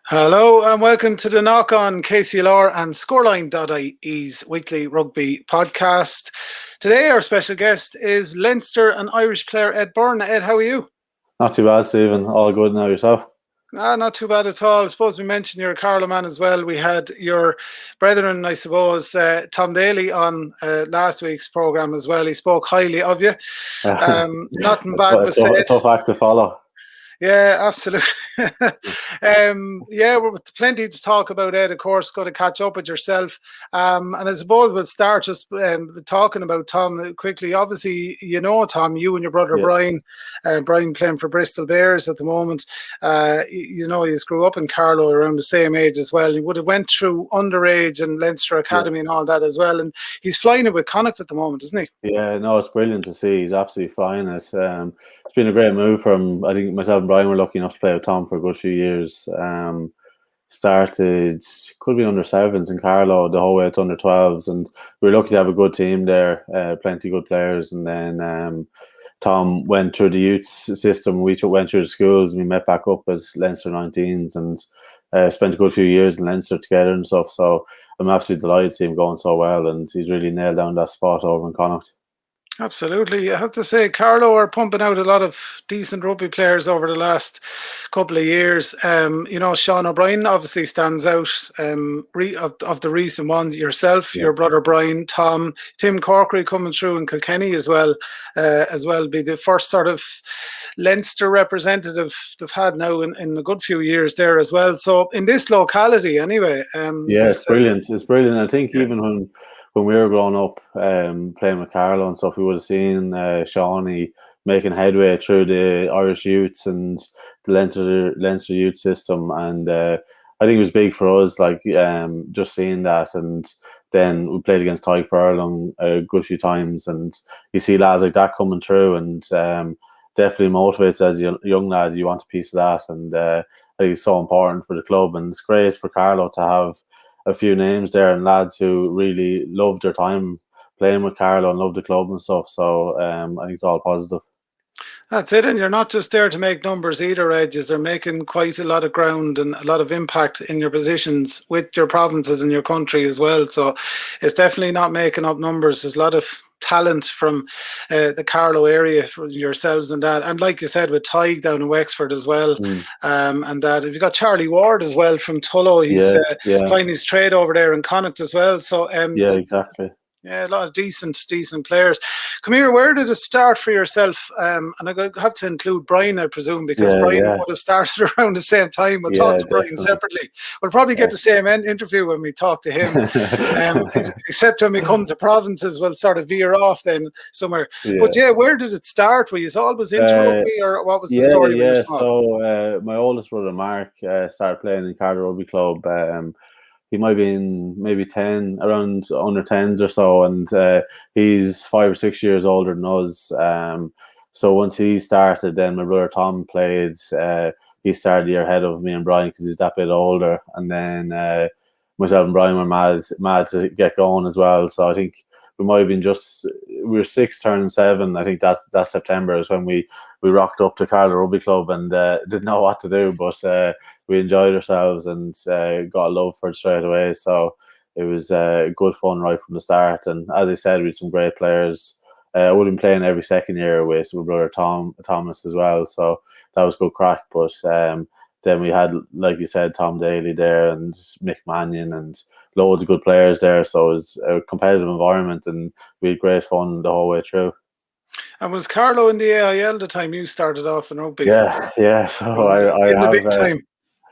Hello and welcome to the Knock On KCLR and scoreline.ie's weekly rugby podcast. Today our special guest is Leinster and Irish player Ed Byrne. Ed, how are you? Not too bad, Stephen. All good now, yourself? Not too bad at all. I suppose we mentioned you're a Carlow man as well. We had your brethren, I suppose, Tom Daly on last week's programme as well. He spoke highly of you. Nothing bad was said. A tough act to follow. Yeah, absolutely. We're plenty to talk about, Ed. Of course, going to catch up with yourself. And I suppose we'll start just talking about Tom quickly. Obviously, you know Tom, you and your brother Bryan. Bryan playing for Bristol Bears at the moment. You know, he grew up in Carlow around the same age as well. He would have went through underage and Leinster Academy and all that as well. And he's flying it with Connacht at the moment, isn't he? Yeah, no, it's brilliant to see. He's absolutely flying it. It's been a great move from, I think myself and Bryan were lucky enough to play with Tom for a good few years. Started, could be under sevens in Carlow the whole way to under 12s, and we were lucky to have a good team there, plenty of good players. And then Tom went through the youth system. We went through the schools, and we met back up as Leinster 19s and spent a good few years in Leinster together and stuff. So I'm absolutely delighted to see him going so well, and he's really nailed down that spot over in Connacht. Absolutely. I have to say, Carlow are pumping out a lot of decent rugby players over the last couple of years. You know, Sean O'Brien obviously stands out of the recent ones. Yourself, your brother Bryan, Tom, Tim Corkery coming through in Kilkenny as well. Be the first sort of Leinster representative they've had now in a good few years there as well. So in this locality anyway. It's brilliant. It's brilliant. I think even when we were growing up playing with Carlow and stuff, we would have seen Shawnee making headway through the Irish youths and the Leinster youth system, and I think it was big for us, like just seeing that. And then we played against Farrell a good few times, and you see lads like that coming through, and definitely motivates as a young lad. You want a piece of that, and I think it's so important for the club, and it's great for Carlow to have a few names there and lads who really loved their time playing with Carlow and loved the club and stuff. So I think it's all positive. That's it, and you're not just there to make numbers either, Edges. They're making quite a lot of ground and a lot of impact in your positions with your provinces and your country as well. So it's definitely not making up numbers. There's a lot of talent from the Carlow area for yourselves and that. And like you said, with Tig down in Wexford as well. And that, if you got Charlie Ward as well from Tullow, he's playing his trade over there in Connacht as well. So exactly. Yeah, a lot of decent players. Come here, where did it start for yourself? And I have to include Bryan, I presume, because Bryan would have started around the same time. We'll talk to Bryan separately. We'll probably get the same interview when we talk to him. Except when we come to provinces, we'll sort of veer off then somewhere. But where did it start? Were you always into rugby, or what was the story? So my oldest brother, Mark, started playing in Carlow Rugby Club. He might have been maybe 10, around under 10s or so, and he's 5 or 6 years older than us. So once he started, then my brother Tom played. He started a year ahead of me and Bryan because he's that bit older, and then myself and Bryan were mad to get going as well. So I think we might have been we were 6 turning 7. I think that September is when we rocked up to Carlow Rugby Club and didn't know what to do, but we enjoyed ourselves and got a love for it straight away. So it was good fun right from the start. And as I said, we had some great players. I would have been playing every second year with my brother Thomas as well. So that was good crack. But then we had, like you said, Tom Daly there and Mick Mannion and loads of good players there. So it was a competitive environment and we had great fun the whole way through. And was Carlow in the AIL the time you started off in rugby? Yeah. So I in the big time.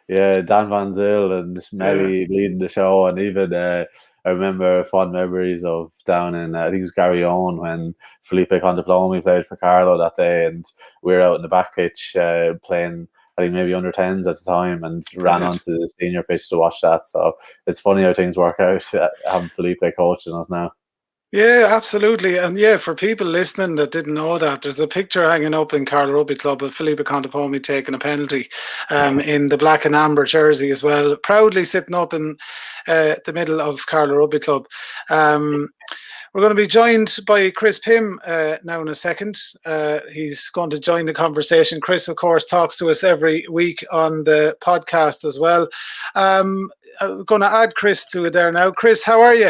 Yeah, Dan Van Zyl and Melly leading the show, and even I remember fond memories of down in I think it was Gary Owen when Felipe Contepomi played for Carlow that day, and we were out in the back pitch playing. I think maybe under 10s at the time, and ran onto the senior pitch to watch that. So it's funny how things work out, having Felipe coaching us now. Yeah, absolutely. And for people listening that didn't know that, there's a picture hanging up in Carlow Rugby Club of Felipe Contepomi taking a penalty in the black and amber jersey as well, proudly sitting up in the middle of Carlow Rugby Club. We're going to be joined by Chris Pimm now in a second. He's going to join the conversation. Chris, of course, talks to us every week on the podcast as well. I'm going to add Chris to it there now. Chris, how are you?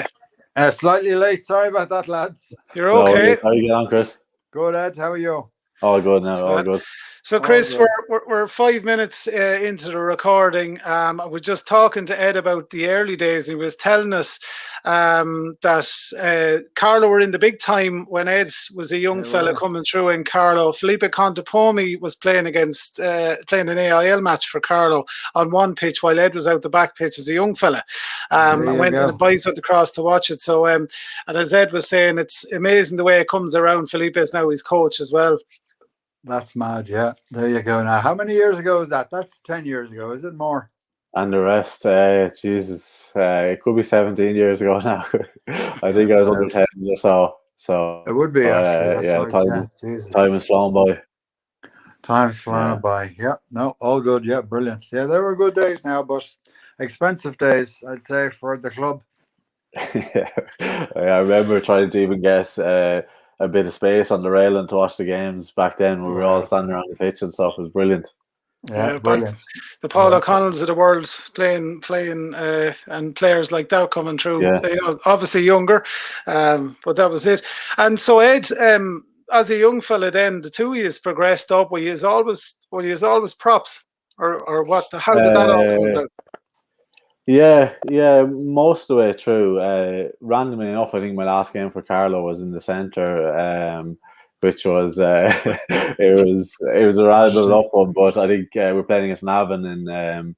Slightly late. Sorry about that, lads. You're okay. How are you getting on, Chris? Good, Ed. How are you? All good now. All good. So, Chris, we're 5 minutes into the recording. We're just talking to Ed about the early days. He was telling us that Carlow were in the big time when Ed was a young fella coming through in Carlow. Felipe Contepomi was playing an AIL match for Carlow on one pitch while Ed was out the back pitch as a young fella. And the boys went across to watch it. So, and as Ed was saying, it's amazing the way it comes around. Felipe is now his coach as well. That's mad, yeah. There you go. Now, how many years ago is that? That's 10 years ago, is it more? And the rest, Jesus, it could be 17 years ago now. I think I was under 10 or so. So it would be, actually. Time is flown by. Time's flown by. Yeah, no, all good. Yeah, brilliant. Yeah, there were good days now, but expensive days, I'd say, for the club. I remember trying to even get a bit of space on the railing to watch the games back then. We were all standing around the pitch and stuff. It was brilliant. Yeah, brilliant. The Paul O'Connells of the world playing, and players like that coming through. Yeah. You know, obviously younger, but that was it. And so Ed, as a young fella, then the two of you progressed up. Were you always props, or what? How did that all come about? Yeah, most of the way through. Randomly enough, I think my last game for Carlow was in the centre, which was it was a random enough one, but I think we're playing against Navan and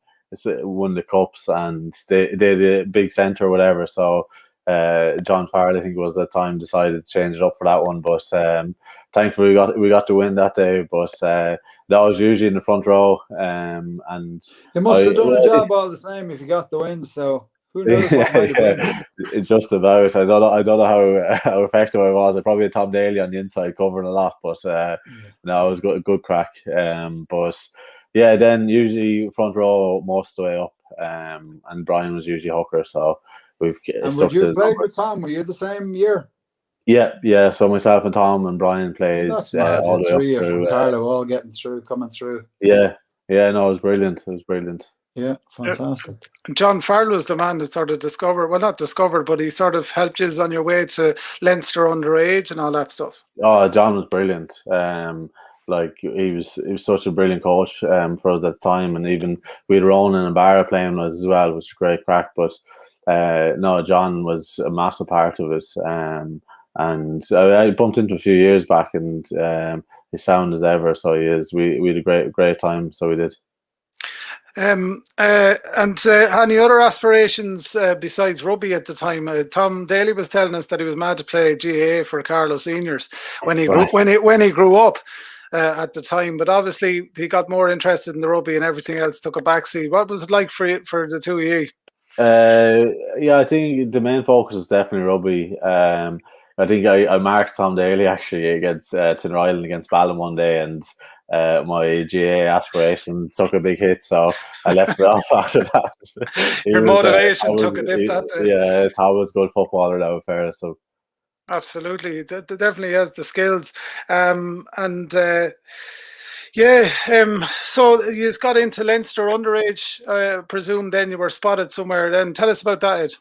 won the cups, and they did a big centre or whatever. So John Farrell, I think it was at the time, decided to change it up for that one, but thankfully we got to win that day. But that was usually in the front row, and they must have done a job all the same if you got the win. So who knows what might have been. Just about. I don't know how effective I was. I probably had Tom Daly on the inside covering a lot, but no, it was good crack. But yeah, then usually front row most of the way up, and Bryan was usually hooker. So we've. And would you play with Tom? Were you the same year? Yeah. So myself and Tom and Bryan played all the way up through. Carlow all coming through. Yeah. No, it was brilliant. Yeah, fantastic. John Farrell was the man that sort of not discovered, but he sort of helped you on your way to Leinster underage and all that stuff. Oh, John was brilliant. Like he was such a brilliant coach for us at the time, and even we had Ronan and Barra playing with us as well, which was great crack. But no, John was a massive part of it. And I bumped into a few years back, and he's sound as ever. So he is. We had a great time. So we did. And any other aspirations besides rugby at the time? Tom Daly was telling us that he was mad to play GAA for Carlow seniors when he grew up at the time. But obviously he got more interested in the rugby, and everything else took a backseat. What was it like for the two of you? Yeah, I think the main focus is definitely rugby. I think I marked Tom Daly actually against Tinryland against Ballon one day, and my GA aspirations took a big hit, so I left it off after that. Your motivation took a dip that day. Yeah, Tom was a good footballer, that was fair. So absolutely, definitely has the skills, so you just got into Leinster underage. I presume then you were spotted somewhere. Then tell us about that, Ed.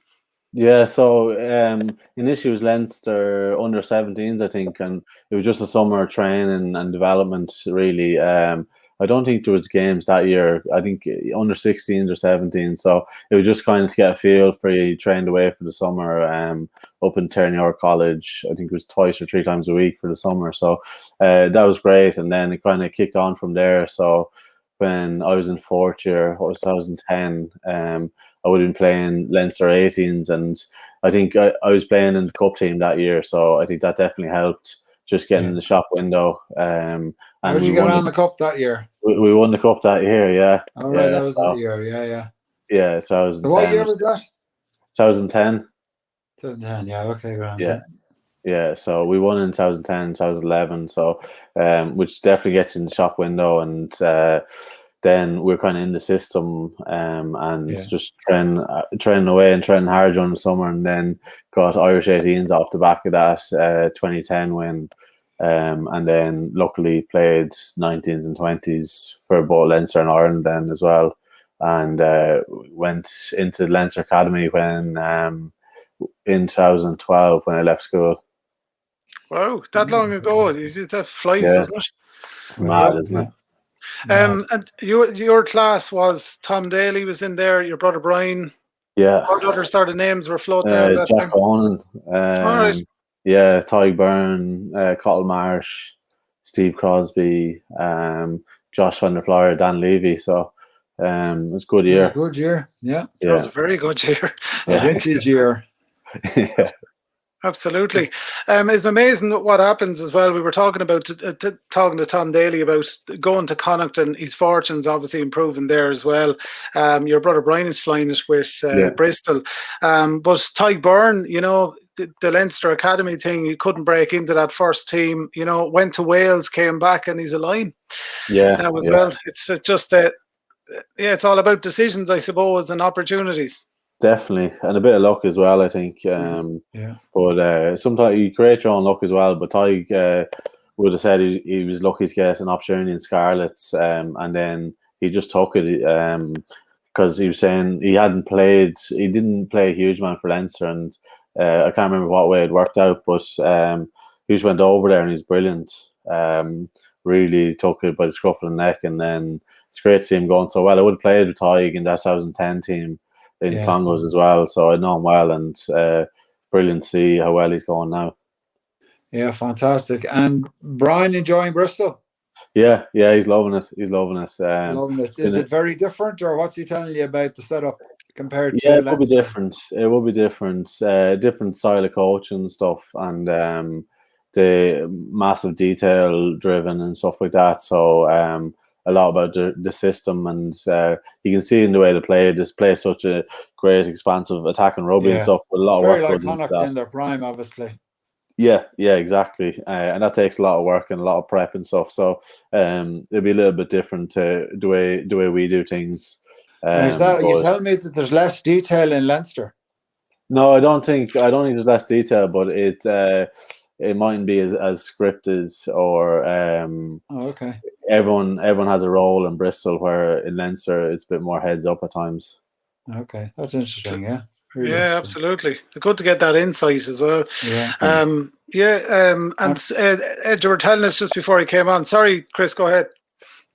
Yeah, so initially it was Leinster under 17s, I think, and it was just a summer training and development, really. I don't think there was games that year. I think under 16s or 17s, so it was just kind of to get a feel for you. Trained away for the summer up in Ternior College. I think it was twice or three times a week for the summer, so that was great. And then it kind of kicked on from there. So when I was in fourth year, it was 2010, I would have been playing Leinster 18s, and I think I was playing in the cup team that year, so I think that definitely helped just getting in the shop window. And how did you get around the cup that year? We won the cup that year, yeah. Oh, right, that was that year, yeah. Yeah, 2010. So what year was that? 2010. 2010, yeah, okay, right. Yeah, so we won in 2010, 2011, so which definitely gets you in the shop window, and then we're kind of in the system and Yeah. just training away and training hard during the summer, and then got Irish 18s off the back of that 2010 win. And then luckily played 19s and 20s for both Leinster and Ireland then as well. And went into the Leinster Academy when in 2012 when I left school. Wow, that long ago. That flies, Yeah. doesn't it? Mad, isn't it? And your class was Tom Daly was in there, your brother Bryan. Yeah. What other sort of names were floating around that Jack time? Bonin. All right. Yeah, Ed Byrne, Cottle Marsh, Steve Crosby, Josh van der Flyer, Dan Levy. So it was a good year. It was a good year. Yeah. That was a very good year. A vintage year. Yeah. Absolutely. It's amazing what happens as well. We were talking about talking to Tom Daly about going to Connacht, and his fortunes obviously improving there as well. Your brother Bryan is flying it with Bristol. But Ed Byrne, the Leinster Academy thing, he couldn't break into that first team, went to Wales, came back, and he's a line. Now as well. It's just it's all about decisions, I suppose, and opportunities. Definitely, and a bit of luck as well, I think. But sometimes you create your own luck as well. But Tig would have said he was lucky to get an opportunity in Scarlets, and then he just took it because he was saying he didn't play a huge amount for Leinster, and I can't remember what way it worked out, but he just went over there and he's brilliant. Really took it by the scruff of the neck, and then it's great to see him going so well. I would have played with Tig in that 2010 team in Clongowes as well, so I know him well, and brilliant to see how well he's going now. Yeah, fantastic. And Bryan enjoying Bristol? Yeah, he's loving it. Loving it. Is it very different, or what's he telling you about the setup compared to Leinster? It will be different. Different style of coaching and stuff, and the massive detail driven and stuff like that. So a lot about the system, and you can see in the way they play. This play such a great, expansive attacking rugby and stuff with a lot of work. Very like Connacht in their prime, obviously. Yeah, exactly, and that takes a lot of work and a lot of prep and stuff. So it'll be a little bit different to the way we do things. And is that you tell me that there's less detail in Leinster? No, I don't think there's less detail, but it mightn't be as scripted or okay. Everyone has a role in Bristol, where in Leinster it's a bit more heads up at times. Okay, that's interesting. Yeah. Really absolutely. It's good to get that insight as well. And Ed, you were telling us just before he came on. Sorry, Chris, go ahead.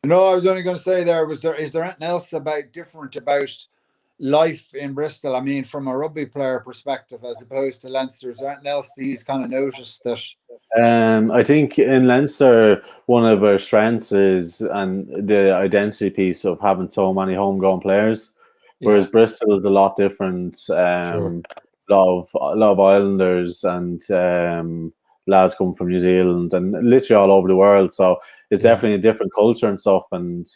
No, I was only going to say is there anything else different about life in Bristol? I mean, from a rugby player perspective, as opposed to Leinster, is there anything else that he's kind of noticed that? I think in Leinster, one of our strengths is the identity piece of having so many homegrown players, whereas Bristol is a lot different. A lot of Islanders and lads come from New Zealand and literally all over the world. So it's definitely a different culture and stuff. And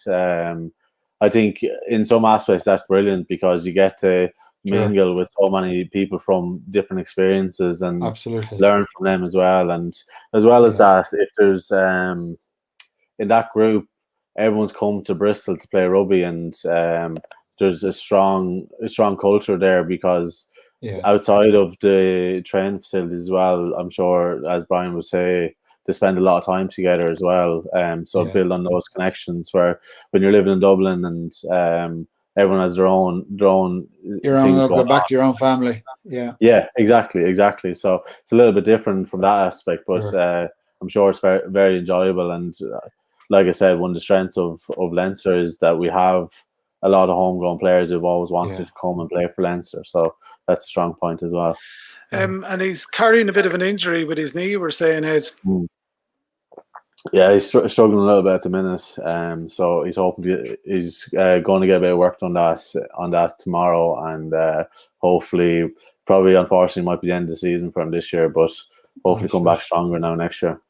I think in some aspects that's brilliant, because you get to mingle with so many people from different experiences and learn from them as well. And as well as that, if there's in that group, everyone's come to Bristol to play rugby, and there's a strong culture there, because outside of the training facilities as well, I'm sure, as Bryan would say, they spend a lot of time together as well. So build on those connections, where when you're living in Dublin and everyone has their own things go back to your own family. Yeah, exactly. So it's a little bit different from that aspect, but I'm sure it's very, very enjoyable. And like I said, one of the strengths of Leinster is that we have a lot of homegrown players who've always wanted to come and play for Leinster. So that's a strong point as well. And he's carrying a bit of an injury with his knee, we're saying, Ed. Yeah, he's struggling a little bit at the minute. So he's hoping he's going to get a bit of work on that tomorrow, and hopefully, probably unfortunately, might be the end of the season for him this year, but hopefully come back stronger now next year.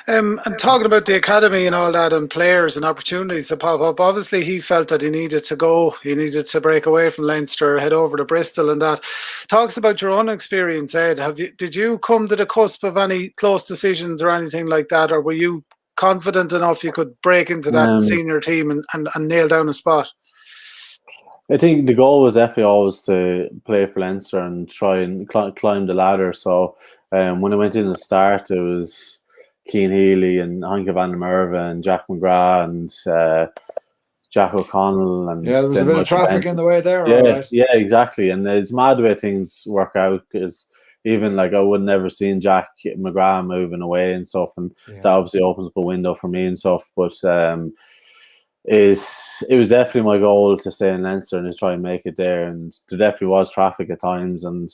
And talking about the academy and all that, and players and opportunities to pop up, obviously he felt that he needed to go. He needed to break away from Leinster, head over to Bristol, and that. Talks about your own experience, Ed. Did you come to the cusp of any close decisions or anything like that, or were you confident enough you could break into that senior team and nail down a spot? I think the goal was definitely always to play for Leinster and try and climb the ladder. So when I went in at the start, it was Cian Healy and Hanka van der Merwe and Jack McGrath and Jack O'Connell. And there was a bit of traffic in the way there. Yeah, exactly. And it's mad the way things work out, because even like I would never seen Jack McGrath moving away and stuff, and that obviously opens up a window for me and stuff. But it was definitely my goal to stay in Leinster and to try and make it there. And there definitely was traffic at times, and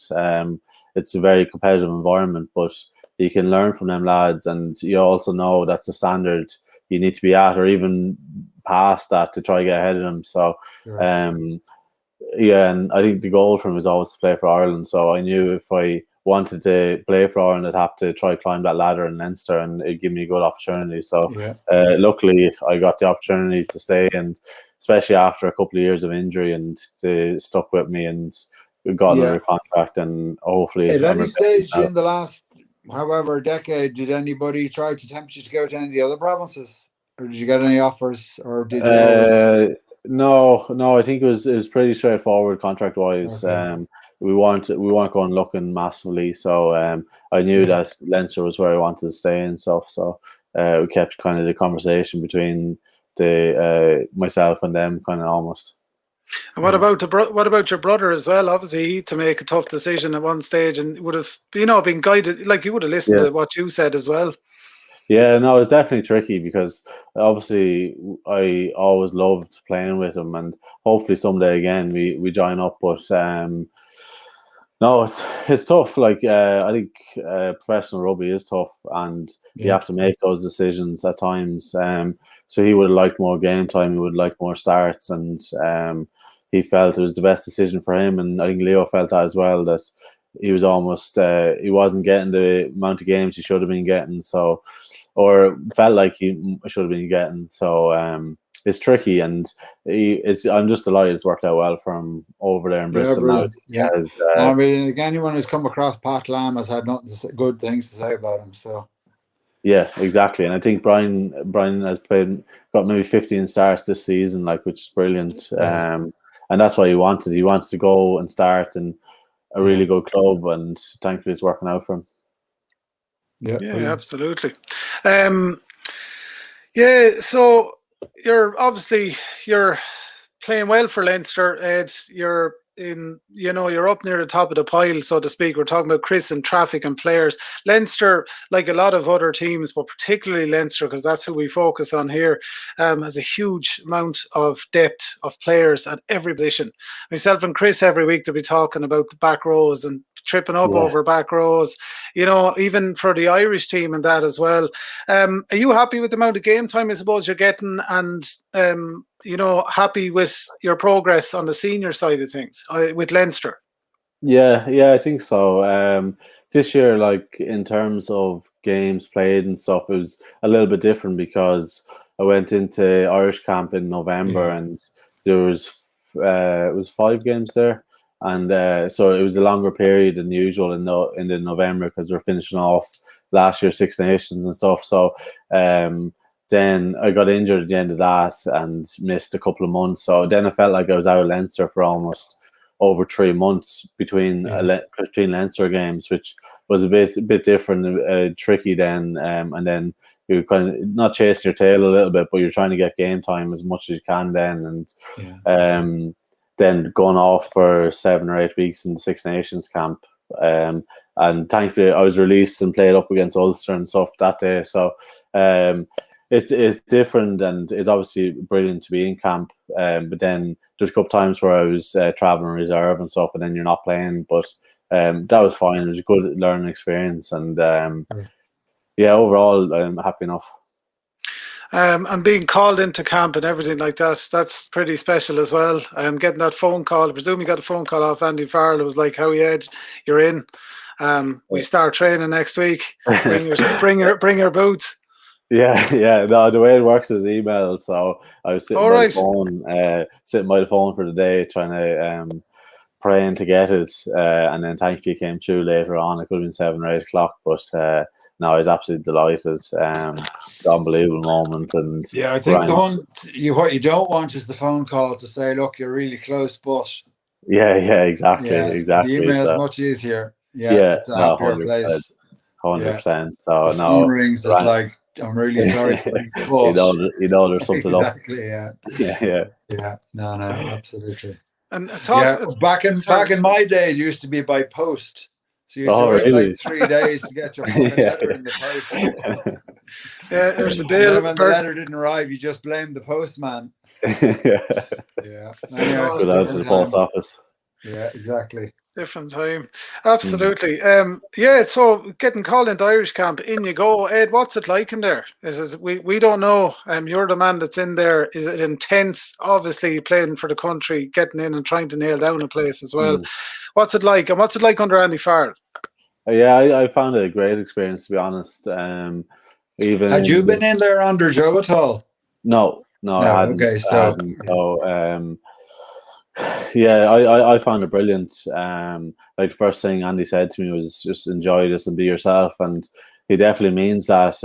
it's a very competitive environment, but you can learn from them lads, and you also know that's the standard you need to be at, or even past that, to try to get ahead of them. So and I think the goal for him was always to play for Ireland. So I knew if I wanted to play for Ireland, I'd have to try climb that ladder in Leinster, and it'd give me a good opportunity. So luckily I got the opportunity to stay, and especially after a couple of years of injury, and they stuck with me and got another contract. And hopefully at any stage in the last however decade, did anybody try to tempt you to go to any of the other provinces, or did you get any offers, or did you always... No, I think it was pretty straightforward contract wise. We weren't going looking massively, so I knew that Leinster was where I wanted to stay and stuff. So we kept kind of the conversation between the myself and them, kind of almost. And what about your brother as well? Obviously, he had to make a tough decision at one stage, and would have been guided, like you would have listened to what you said as well. Yeah, no, it's definitely tricky, because obviously I always loved playing with him, and hopefully someday again we join up. But no, it's tough. Like I think professional rugby is tough, and you have to make those decisions at times. So he would have liked more game time. He would have liked more starts, and he felt it was the best decision for him. And I think Leo felt that as well, that he was almost he wasn't getting the amount of games he should have been getting. So, or felt like he should have been getting. So it's tricky, and I'm just delighted it's worked out well for him over there in Bristol. I mean, anyone who's come across Pat Lam has had nothing good things to say about him. So yeah, exactly. And I think Bryan has got maybe 15 starts this season, which is brilliant. And that's what he wanted. He wanted to go and start in a really good club, and thankfully it's working out for him. Yeah, absolutely. So you're playing well for Leinster, Ed. You're up near the top of the pile, so to speak. We're talking about Chris and traffic and players. Leinster, like a lot of other teams, but particularly Leinster, because that's who we focus on here, has a huge amount of depth of players at every position. Myself and Chris every week to be talking about the back rows and tripping up over back rows, even for the Irish team and that as well. Are you happy with the amount of game time I suppose you're getting, and happy with your progress on the senior side of things with Leinster? Yeah, I think so. This year, in terms of games played and stuff, it was a little bit different, because I went into Irish camp in November, and there was it was 5 games there. And so it was a longer period than usual in the November, because we're finishing off last year's Six Nations and stuff. So then I got injured at the end of that and missed a couple of months. So then I felt like I was out of Leinster for almost over 3 months between Leinster games, which was a bit different, tricky then. And then you're kind of not chasing your tail a little bit, but you're trying to get game time as much as you can then. And then going off for 7 or 8 weeks in the Six Nations camp. And thankfully I was released and played up against Ulster and stuff that day. So it's different, and it's obviously brilliant to be in camp. But then there's a couple of times where I was traveling reserve and stuff, and then you're not playing. But that was fine. It was a good learning experience. And overall I'm happy enough. And being called into camp and everything like that, that's pretty special as well. Getting that phone call, I presume you got a phone call off Andy Farrell. It was like, "How Ed, you're in. We start training next week. Bring your boots." Yeah. No, the way it works is email. So I was sitting by the phone for the day, trying to praying to get it, and then thankfully it came through later on. It could have been 7 or 8 o'clock, but no, I was absolutely delighted. Unbelievable moment, and yeah, I think what you don't want is the phone call to say, "Look, you're really close," but exactly. the email is much easier. It's a happier 100%, place. 100%. So the phone rings, it's like, I'm really sorry. you know there's something exactly, up. No, absolutely. And back in my day, it used to be by post. So you had to wait like 3 days to get your fucking letter in the post. There's a bill. And when the letter didn't arrive, you just blamed the postman. Anyway, go down to the post office. Yeah, exactly. Different time. Absolutely. So getting called into Irish camp, in you go. Ed, what's it like in there? We don't know. You're the man that's in there. Is it intense? Obviously playing for the country, getting in and trying to nail down a place as well. What's it like? And what's it like under Andy Farrell? I found it a great experience, to be honest. Even had you been in there under Joe at all? No, I hadn't. Okay, I found it brilliant. Like, first thing Andy said to me was just enjoy this and be yourself, and he definitely means that.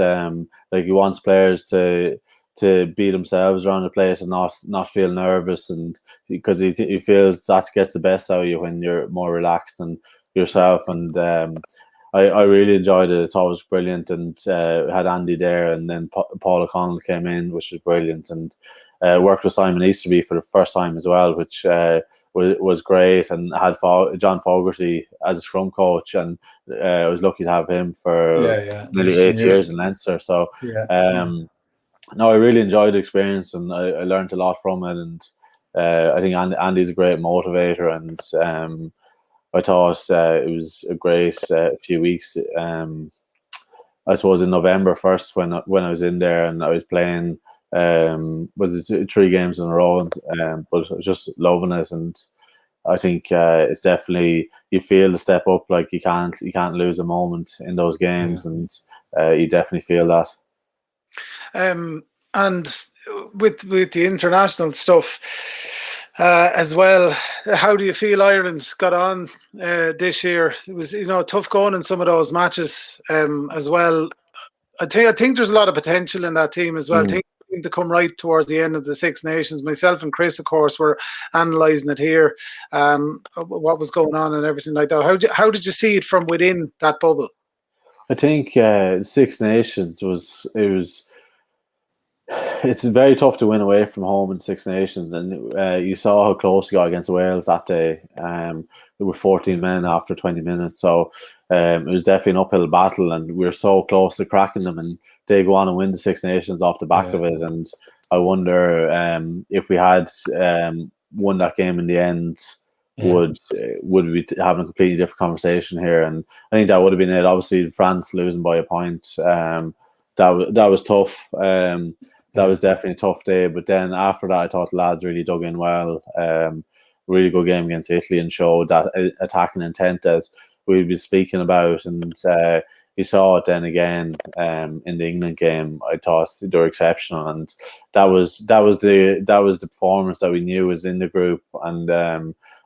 Like, he wants players to be themselves around the place and not feel nervous, and because he feels that gets the best out of you when you're more relaxed and yourself. And I really enjoyed it. I thought it was brilliant, and had Andy there, and then Paul O'Connell came in, which was brilliant, and worked with Simon Easterby for the first time as well, which was great, and had John Fogarty as a scrum coach, and I was lucky to have him for nearly 8 years in Leinster. So no, I really enjoyed the experience, and I learned a lot from it, and I think Andy's a great motivator, and I thought it was a great few weeks. I suppose in November 1st when I was in there and I was playing, was it 3 games in a row, but I was just loving it, and I think it's definitely, you feel the step up. Like, you can't lose a moment in those games, and you definitely feel that. And with the international stuff as well, how do you feel Ireland got on this year? It was tough going in some of those matches as well. I think there's a lot of potential in that team as well. I think to come right towards the end of the Six Nations. Myself and Chris, of course, were analysing it here, what was going on and everything like that. How did you see it from within that bubble? I think Six Nations it's very tough to win away from home in Six Nations, and you saw how close you got against Wales that day. There were 14 men after 20 minutes, so it was definitely an uphill battle, and we were so close to cracking them, and they go on and win the Six Nations off the back of it. And I wonder if we had won that game in the end, would we be having a completely different conversation here? And I think that would have been it. Obviously, France losing by a point, that was tough. That was definitely a tough day. But then after that, I thought the lads really dug in well. Really good game against Italy, and showed that attacking intent that we've been speaking about. And you saw it then again in the England game. I thought they were exceptional, and that was the performance that we knew was in the group. And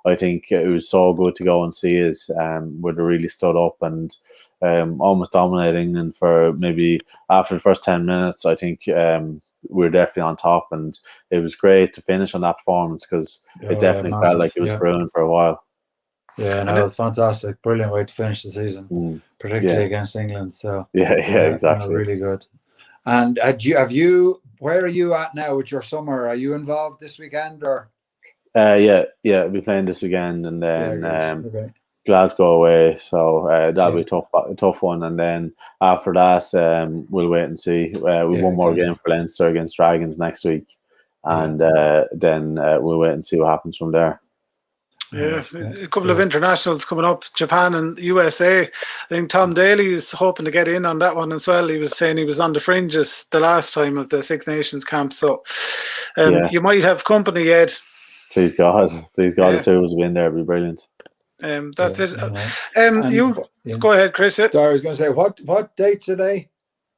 I think it was so good to go and see it, where they really stood up and almost dominated England for maybe after the first 10 minutes. I think we were definitely on top, and it was great to finish on that performance, because it definitely felt like it was brewing for a while. Yeah, no, it was fantastic. Brilliant way to finish the season, particularly against England. So exactly. No, really good. And have you? Where are you at now with your summer? Are you involved this weekend or? We'll be playing this weekend, and then Glasgow away. So that'll be a tough one. And then after that, we'll wait and see. We've one more game for Leinster against Dragons next week, and then we'll wait and see what happens from there. Yeah, a couple of internationals coming up, Japan and USA. I think Tom Daly is hoping to get in on that one as well. He was saying he was on the fringes the last time of the Six Nations camp. So you might have company, Ed. Please God, the two of us will be in there. It'll be brilliant. That's it. Go ahead, Chris. Sorry, I was going to say, what dates are they?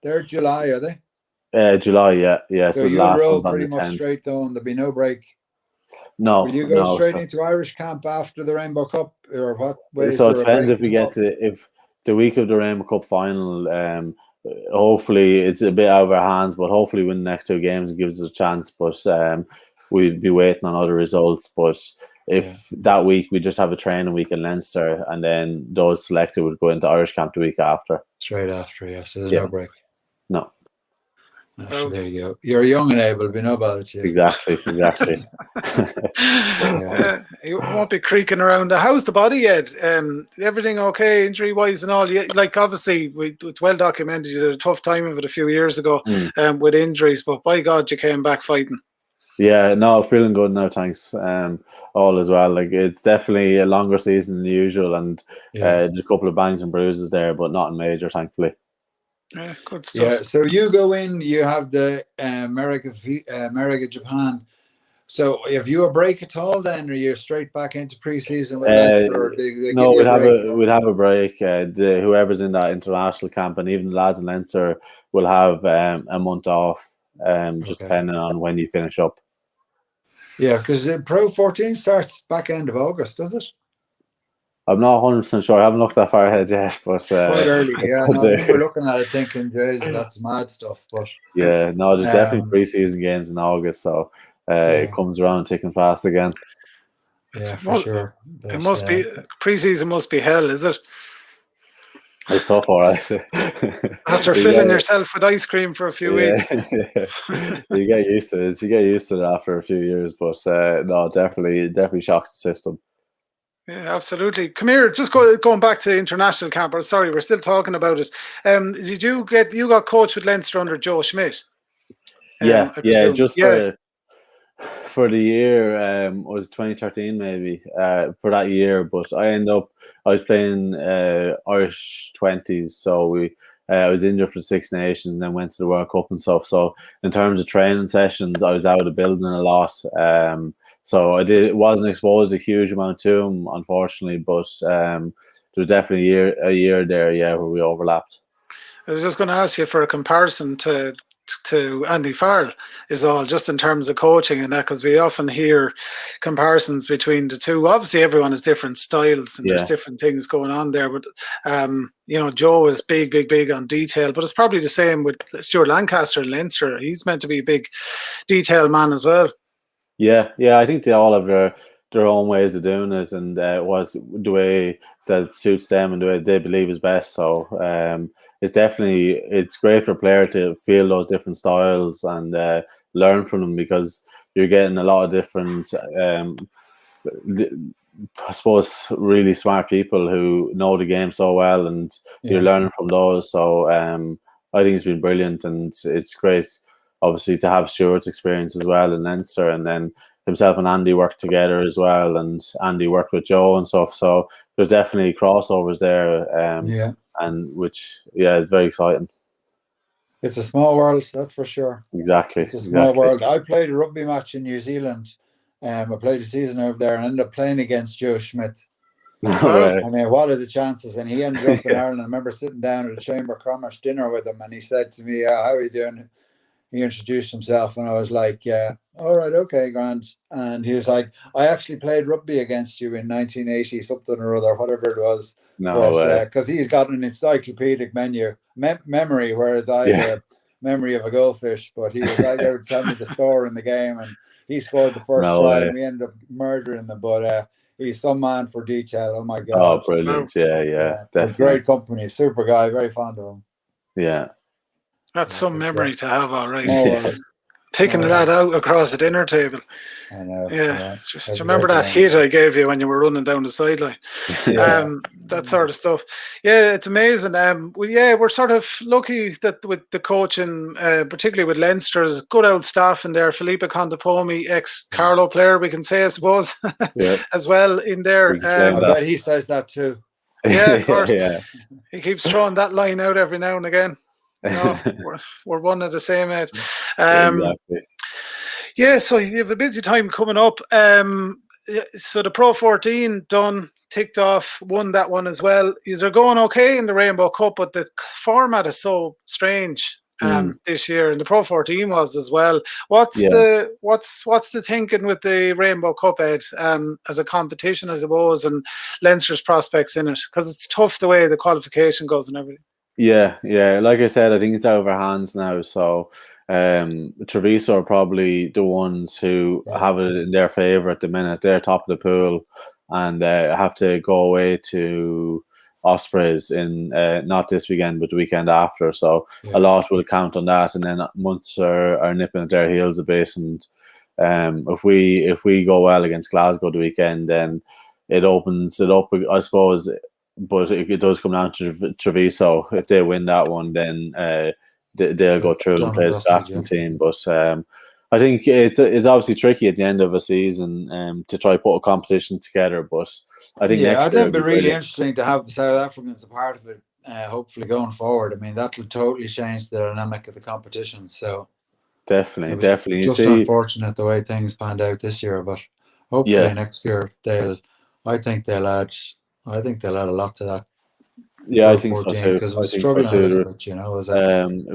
They're July, are they? July, yeah. So the last one's on the 10th. Pretty much straight going. There'll be no break. No, Will you go no. straight into Irish camp after the Rainbow Cup, or what? Way So it there a depends break if we at all? get to if the week of the Rainbow Cup final. Hopefully it's a bit out of our hands, but hopefully win the next two games and gives us a chance. But we'd be waiting on other results. But if that week we just have a training week in Leinster, and then those selected would go into Irish camp the week after. Straight after, yeah. So there's no break. No. So there you go. You're young and able, be no bother to you. Exactly. You won't be creaking around. How's the body yet? Everything okay, injury wise and all? Like obviously, it's well documented. You had a tough time of it a few years ago with injuries, but by God, you came back fighting. Yeah, no, feeling good now. Thanks. All as well. Like it's definitely a longer season than usual, and there's a couple of bangs and bruises there, but nothing major, thankfully. Yeah, good stuff. Yeah, so you go in, you have the America Japan. So have you a break at all then, or you're straight back into preseason with Leinster, or they no, give you a break? we'd have a break. Whoever's in that international camp, and even the lads in Leinster will have a month off, just depending on when you finish up. Yeah, because Pro 14 starts back end of August, does it? I'm not 100% sure. I haven't looked that far ahead yet, but quite early. Yeah, no, I remember looking at it thinking, "Jeez, that's mad stuff." But yeah, no, there's definitely pre-season games in August, so it comes around ticking fast again. Yeah, for sure. But, it must be pre-season. Must be hell, is it? It's tough, all right. After filling yourself with ice cream for a few weeks. You get used to it. You get used to it after a few years, but no, definitely shocks the system. Yeah, absolutely. Come here, just going back to international camp. Sorry, we're still talking about it. Did you got coached with Leinster under Joe Schmidt? For the year, it was 2013 maybe, for that year, but I was playing Irish 20s, so I was injured for the Six Nations and then went to the World Cup and stuff. So in terms of training sessions, I was out of the building a lot. So wasn't exposed a huge amount to him, unfortunately, but there was definitely a year there, where we overlapped. I was just going to ask you for a comparison to Andy Farrell is all, just in terms of coaching and that, because we often hear comparisons between the two. Obviously everyone has different styles and there's different things going on there, but Joe is big on detail, but it's probably the same with Stuart Lancaster in Leinster. He's meant to be a big detail man as well. Yeah, I think they all have their own ways of doing it, and what the way that suits them and the way they believe is best. So it's great for a player to feel those different styles and learn from them, because you're getting a lot of different, I suppose, really smart people who know the game so well, and you're learning from those. So I think it's been brilliant, and it's great, obviously, to have Stuart's experience as well in Leinster, and then himself and Andy worked together as well, and Andy worked with Joe and stuff. So there's definitely crossovers there, and which it's very exciting. It's a small world, that's for sure. Exactly, it's a small world. I played a rugby match in New Zealand. I played a season over there and ended up playing against Joe Schmidt. Right. I mean, what are the chances? And he ended up in Ireland. I remember sitting down at a Chamber of Commerce dinner with him, and he said to me, "How are you doing?" He introduced himself, and I was like, "Yeah, all right, okay, grand." And he was like, "I actually played rugby against you in 1980 something or other, whatever it was." No way. Because he's got an encyclopedic memory, whereas I have a memory of a goldfish. But he was like, "They would tell me the score in the game," and he scored the first try, and we ended up murdering them. But he's some man for detail. Oh my God! Oh, brilliant! Yeah, definitely. Great company, super guy, very fond of him. Yeah. That's some memory to have, all right. Picking that out across the dinner table. I know. Yeah. Just remember that hit I gave you when you were running down the sideline. That sort of stuff. Yeah, it's amazing. We're sort of lucky that with the coaching, particularly with Leinster's good old staff in there. Felipe Contepomi, ex-Carlow player, we can say, I suppose, as well in there. I bet he says that too. Yeah, of course. He keeps throwing that line out every now and again. No, we're one of the same age. Exactly. Yeah, so you have a busy time coming up. So the Pro 14 done, ticked off, won that one as well. Is there going okay in the Rainbow Cup? But the format is so strange. this year, and the Pro 14 was as well. What's the thinking with the Rainbow Cup, Ed, as a competition, I suppose, and Leinster's prospects in it? Because it's tough the way the qualification goes and everything. Yeah. Like I said, I think it's out of our hands now. So Treviso are probably the ones who have it in their favour at the minute. They're top of the pool, and have to go away to Ospreys in not this weekend but the weekend after, so a lot will count on that. And then Munster are nipping at their heels a bit, and if we go well against Glasgow the weekend, then it opens it up, I suppose. But it does come down to Treviso. If they win that one, then they'll go through and play the Scotland team. But I think it's obviously tricky at the end of a season to try put a competition together. But I think next year I think it'd be really interesting to have the South Africans a part of it. Hopefully going forward, I mean, that will totally change the dynamic of the competition. So definitely. Just unfortunate the way things panned out this year, but hopefully next year I think they'll add a lot to that. Yeah, I think so too. Because we're struggling a little bit, you know, as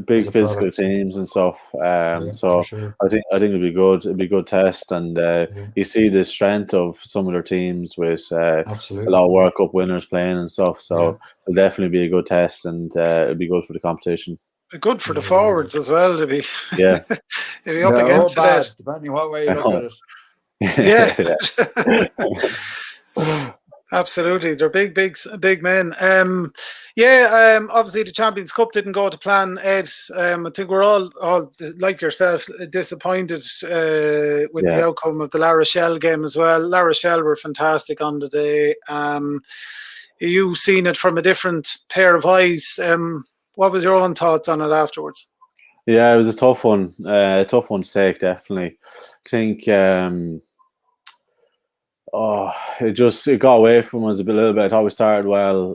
big physical teams and stuff. So sure. I think it'll be good. It'll be a good test, and you see the strength of some of their teams with a lot of World Cup winners playing and stuff. So it'll definitely be a good test, and it'll be good for the competition. Good for the forwards as well to be. Yeah, to be up against it. Depending what way you look at it. Yeah. Absolutely, they're big men. Obviously the Champions Cup didn't go to plan, Ed. I think we're all like yourself disappointed with the outcome of the La Rochelle game as well. La Rochelle were fantastic on the day. You seen it from a different pair of eyes. What was your own thoughts on it afterwards? Yeah, it was a tough one. To take, definitely. I think. It got away from us a little bit. I thought we started well.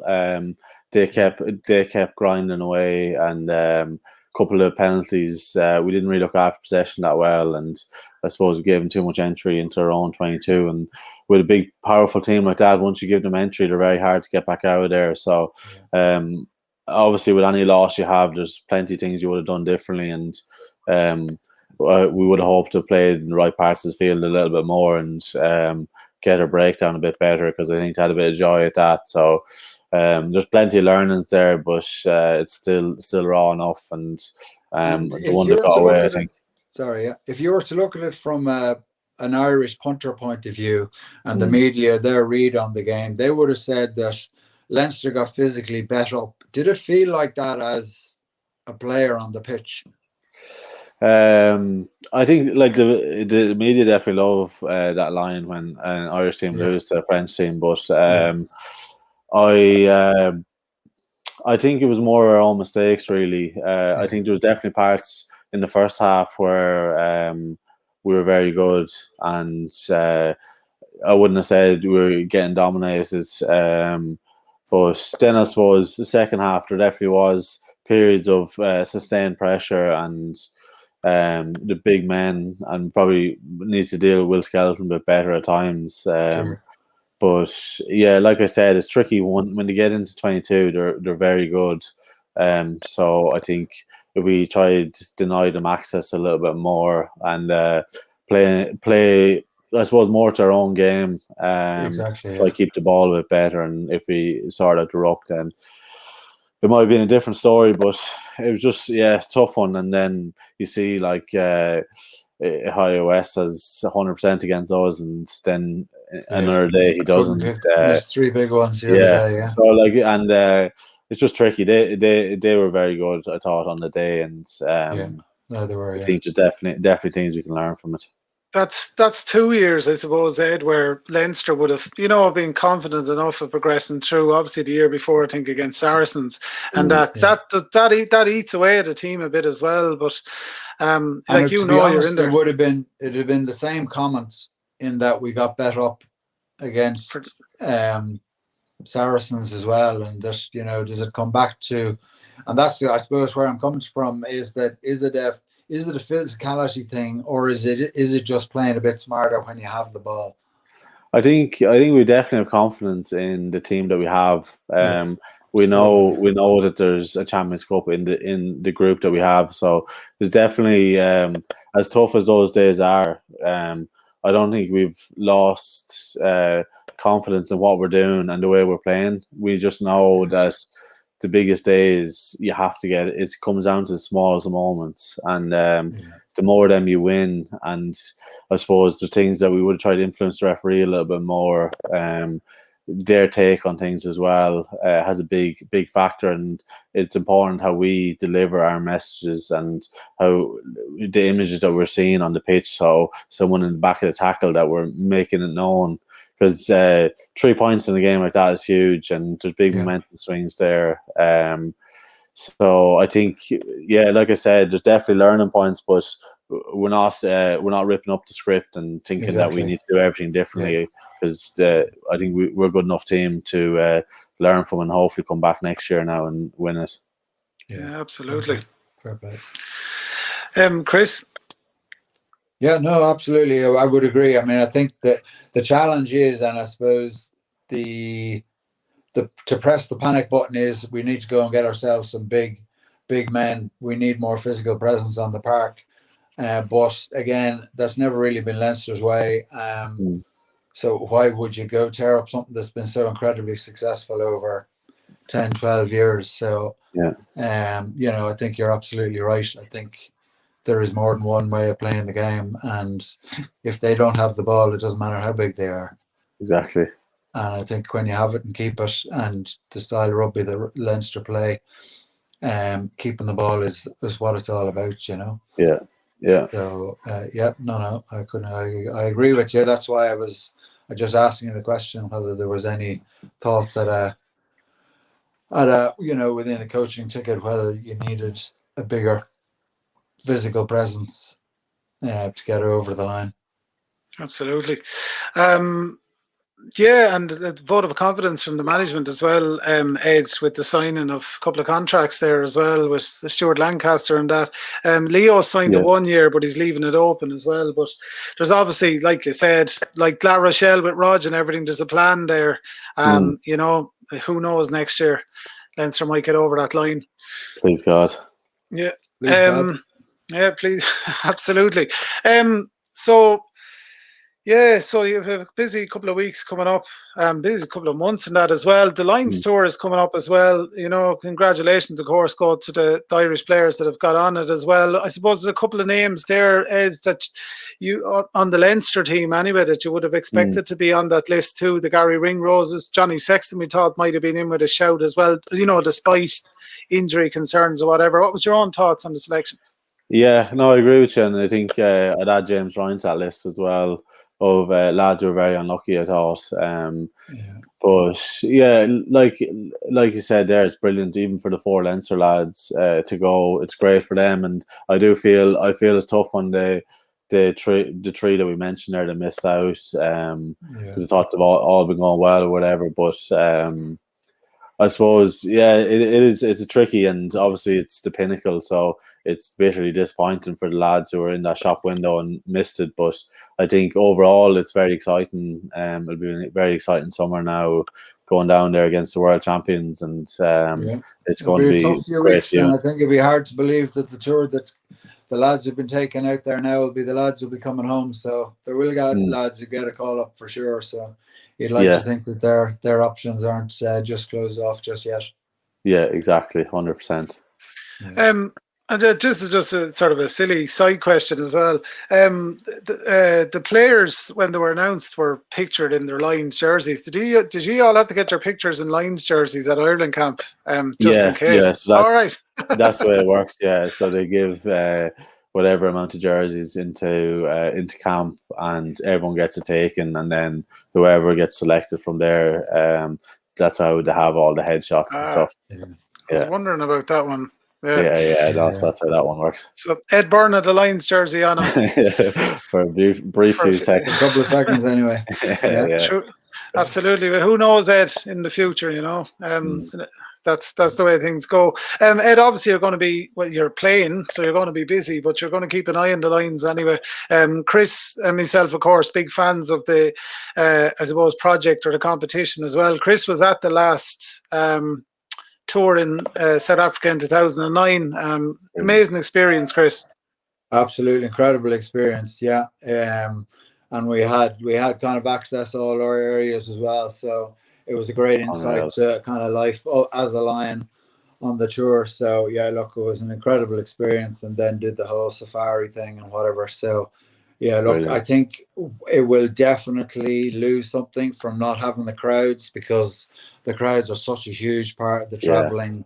They kept grinding away, and a couple of penalties. We didn't really look after possession that well, and I suppose we gave them too much entry into our own 22. And with a big, powerful team like that, once you give them entry, they're very hard to get back out of there. So, obviously, with any loss you have, there's plenty of things you would have done differently, and we would have hoped to play in the right parts of the field a little bit more, and get our breakdown a bit better, because I think they had a bit of joy at that. So there's plenty of learnings there, but it's still raw enough, and the one that got away, I think. If you were to look at it from an Irish punter point of view, and the media, their read on the game, they would have said that Leinster got physically bet up. Did it feel like that as a player on the pitch? I think like the media definitely love that line when an Irish team lose to a French team, but I think it was more our own mistakes, really. I think there was definitely parts in the first half where we were very good, and I wouldn't have said we were getting dominated. But then I suppose the second half there definitely was periods of sustained pressure, and the big men, and probably need to deal with Will Skeleton a bit better at times. But yeah, like I said, it's tricky when they get into 22. They're very good. So I think if we try to deny them access a little bit more, and play, I suppose, more to our own game. Try to keep the ball a bit better, and if we sort out the ruck, then it might have been a different story. But it was just tough one. And then you see like Ohio West has 100% against us, and then another day he doesn't. There's three big ones the other day. So like, and it's just tricky. They were very good, I thought, on the day, and they were. I think there's definitely things we can learn from it. That's 2 years, I suppose, Ed, where Leinster would have, been confident enough of progressing through. Obviously, the year before, I think, against Saracens, and that eats away at the team a bit as well. But like you're in there. It'd have been the same comments in that we got bet up against Saracens as well, and that does it come back to, and that's I suppose where I'm coming from is it a physicality thing, or is it just playing a bit smarter when you have the ball? I think we definitely have confidence in the team that we have. we know that there's a Champions Cup in the group that we have. So there's definitely as tough as those days are. I don't think we've lost confidence in what we're doing and the way we're playing. We just know that the biggest days you have to get it comes down to the smallest moments, and the more of them you win. And I suppose the things that we would try to influence the referee a little bit more. Their take on things as well has a big factor, and it's important how we deliver our messages and how the images that we're seeing on the pitch. So someone in the back of the tackle, that we're making it known, because 3 points in a game like that is huge, and there's big momentum swings there. So I think, like I said, there's definitely learning points, but we're not ripping up the script and thinking that we need to do everything differently, because I think we're a good enough team to learn from and hopefully come back next year now and win it. Yeah, absolutely. Fair play. Chris? Yeah, no, absolutely. I would agree. I mean, I think that the challenge is, and I suppose to press the panic button is, we need to go and get ourselves some big men. We need more physical presence on the park. But again, that's never really been Leinster's way. So why would you go tear up something that's been so incredibly successful over 10, 12 years? So, I think you're absolutely right. I think there is more than one way of playing the game. And if they don't have the ball, it doesn't matter how big they are. Exactly. And I think when you have it and keep it, and the style of rugby that Leinster play, keeping the ball is what it's all about, Yeah. So I couldn't. I agree with you. That's why I was just asking you the question whether there was any thoughts at within a coaching ticket, whether you needed a bigger physical presence to get her over the line. Absolutely. And the vote of confidence from the management as well, Ed, with the signing of a couple of contracts there as well, with Stuart Lancaster and that. Leo signed a 1 year, but he's leaving it open as well. But there's obviously, like you said, like La Rochelle with Rog and everything, there's a plan there. Who knows, next year Leinster might get over that line. Please God. Yeah. Please God. Yeah, please. Absolutely. So you have a busy couple of weeks coming up, busy couple of months and that as well. The Lions tour is coming up as well. Congratulations, of course, go to the Irish players that have got on it as well. I suppose there's a couple of names there, Ed, that you on the Leinster team anyway, that you would have expected to be on that list too. The Gary Ringroses, Johnny Sexton, we thought might have been in with a shout as well, despite injury concerns or whatever. What was your own thoughts on the selections? Yeah, no, I agree with you, and I think I'd add James Ryan to that list as well, of lads who were very unlucky, I thought. But like you said there, it's brilliant even for the 4 Leinster lads to go. It's great for them, and I feel it's tough on the three that we mentioned there that missed out, because I thought they've all been going well or whatever. But I suppose, it's a tricky, and obviously it's the pinnacle, so it's bitterly disappointing for the lads who were in that shop window and missed it. But I think overall it's very exciting. It'll be a very exciting summer now, going down there against the world champions, and it's going to be a tough few weeks. And I think it'll be hard to believe that the tour that the lads who've been taken out there now will be the lads who'll be coming home. So there will get lads who get a call up for sure. So you'd like to think that their options aren't just closed off just yet. Yeah, exactly, 100%. And just a sort of a silly side question as well. The players, when they were announced, were pictured in their Lions jerseys. Did you all have to get your pictures in Lions jerseys at Ireland camp? Just in case. Yeah, so all right. That's the way it works. Yeah, so they give whatever amount of jerseys into camp, and everyone gets it taken, and then whoever gets selected from there, that's how they have all the headshots and stuff. I was wondering about that one. That's how that one works. So Ed Byrne had the Lions jersey on him for a brief few seconds, a couple of seconds anyway. True. Absolutely. But who knows, Ed, in the future? That's the way things go. Ed, obviously you're going to be you're playing, so you're going to be busy, but you're going to keep an eye on the Lions anyway. Chris and myself, of course, big fans of the I suppose project or the competition as well. Chris was at the last tour in South Africa in 2009. Amazing experience, Chris. Absolutely incredible experience, yeah. And we had kind of access to all our areas as well, so it was a great insight to kind of life as a Lion on the tour. So yeah, look, it was an incredible experience, and then did the whole safari thing and whatever. So yeah, look, brilliant. I think it will definitely lose something from not having the crowds, because the crowds are such a huge part of the traveling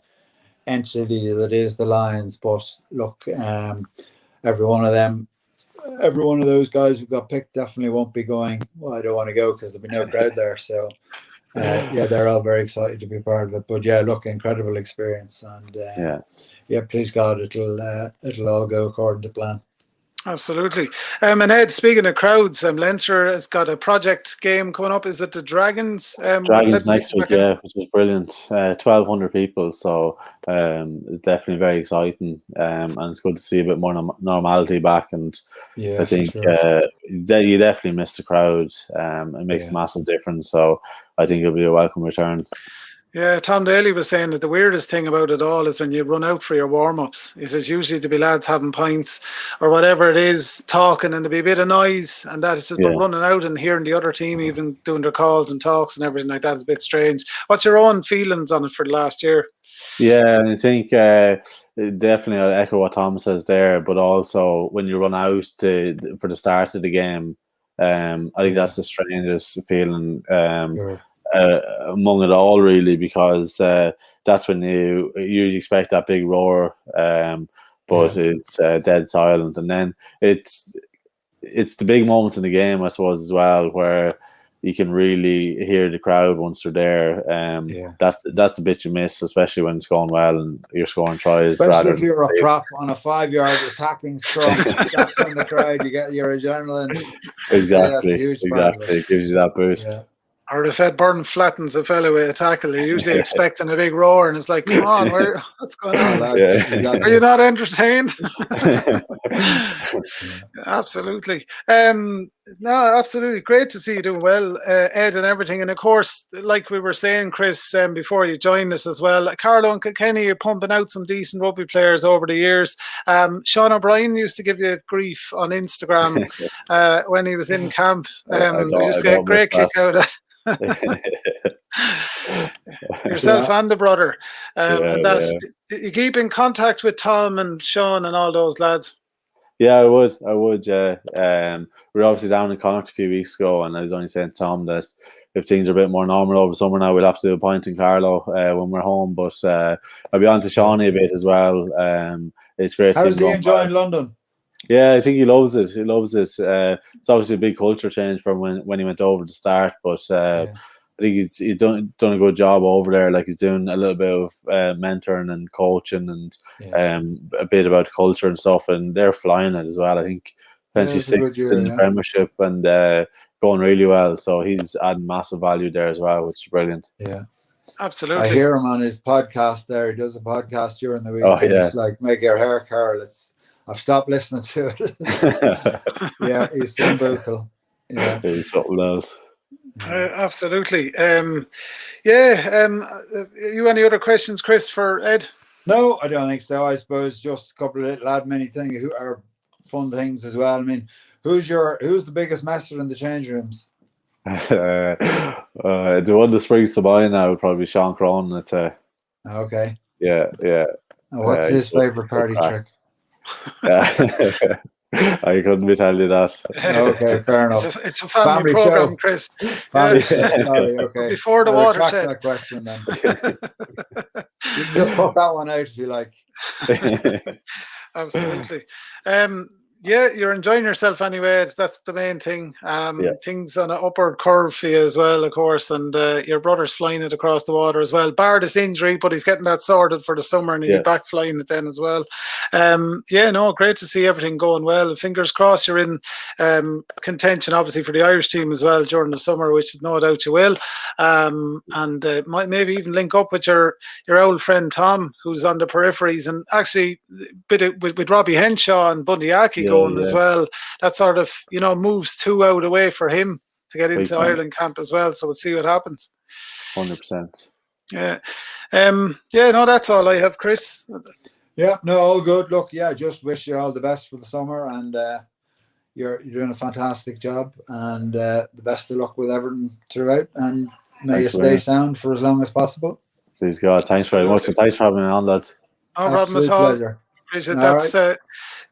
entity that is the Lions. But look, every one of those guys who got picked definitely won't be going, well, I don't want to go because there'll be no crowd there. So yeah, they're all very excited to be part of it. But yeah, look, incredible experience, and yeah, please God, it'll all go according to plan. Absolutely. And Ed, speaking of crowds, Leinster has got a project game coming up. Is it the Dragons? Dragons next week, which is brilliant. 1,200 people, so it's definitely very exciting, and it's good to see a bit more normality back. And I think you definitely miss the crowd. It makes a massive difference, so I think it'll be a welcome return. Yeah, Tom Daly was saying that the weirdest thing about it all is when you run out for your warm-ups. He says usually to be lads having pints or whatever it is, talking, and there'll be a bit of noise, and that is just but running out and hearing the other team even doing their calls and talks and everything like that is a bit strange. What's your own feelings on it for the last year? Yeah, I think definitely I'll echo what Tom says there, but also when you run out for the start of the game, I think that's the strangest feeling. Among it all, really, because that's when you usually expect that big roar, but it's dead silent, and then it's the big moments in the game, I suppose, as well, where you can really hear the crowd once they're there. That's the bit you miss, especially when it's going well and you're scoring tries. Especially if you're a prop on a 5-yard attacking scrum, that's when the crowd, you get your adrenaline. Exactly, it gives you that boost. Yeah. Or if Ed Byrne flattens a fellow with a tackle, you're usually expecting a big roar, and it's like, come on, what's going on? Exactly. Are you not entertained? Absolutely. No, absolutely. Great to see you doing well, Ed, and everything. And of course, like we were saying, Chris, before you joined us as well, Carlow and Kilkenny are pumping out some decent rugby players over the years. Sean O'Brien used to give you grief on Instagram when he was in camp. We used to get a great kick out of it. Yourself and the brother, and that's you keep in contact with Tom and Sean and all those lads. Yeah, I would. Yeah, we were obviously down in Connacht a few weeks ago, and I was only saying to Tom that if things are a bit more normal over summer now, we'll have to do a pint in Carlow when we're home. But I'll be on to Shawnee a bit as well. It's great. How's he enjoying London? Yeah, I think he loves it. It's obviously a big culture change from when he went over to start, but I think he's done a good job over there. Like, he's doing a little bit of mentoring and coaching and a bit about culture and stuff, and they're flying it as well. I think potentially sixth in the Premiership and going really well. So he's adding massive value there as well, which is brilliant. Yeah. Absolutely. I hear him on his podcast there. He does a podcast during the week. Oh, yeah. It's like, make your hair curl. I've stopped listening to it. Yeah, he's so vocal. Yeah, he's something else. Absolutely. You any other questions, Chris, for Ed? No, I don't think so. I suppose just a couple of little admin things who are fun things as well. I mean, who's the biggest messer in the change rooms? The one that springs to mind now would probably be Sean Cronin, I'd say. Okay. Yeah. What's his favourite party trick? I couldn't be telling you that. Okay, fair enough. It's a family program, show. Chris. Family show. Sorry, okay. Before the water check. That question then. You can just put that one out if you like. Absolutely. Yeah, you're enjoying yourself anyway. That's the main thing. Things on an upward curve for you as well, of course. And your brother's flying it across the water as well. Bar this injury, but he's getting that sorted for the summer, and he'll be back flying it then as well. Great to see everything going well. Fingers crossed you're in contention, obviously, for the Irish team as well during the summer, which no doubt you will. And might maybe even link up with your old friend Tom, who's on the peripheries, and actually with Robbie Henshaw and Bundy Aki going as well. That sort of moves 2 out away for him to get into Ireland camp as well. So we'll see what happens. 100%. Yeah. No, that's all I have, Chris. Yeah, no, all good. Look, yeah, just wish you all the best for the summer, and you're doing a fantastic job, and the best of luck with everything throughout, and may you stay sound for as long as possible. Please God, thanks very much, and thanks for having me on, lads. No problem at all. Pleasure. Appreciate that.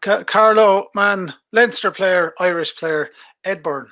That's Carlow, man, Leinster player, Irish player, Ed Byrne.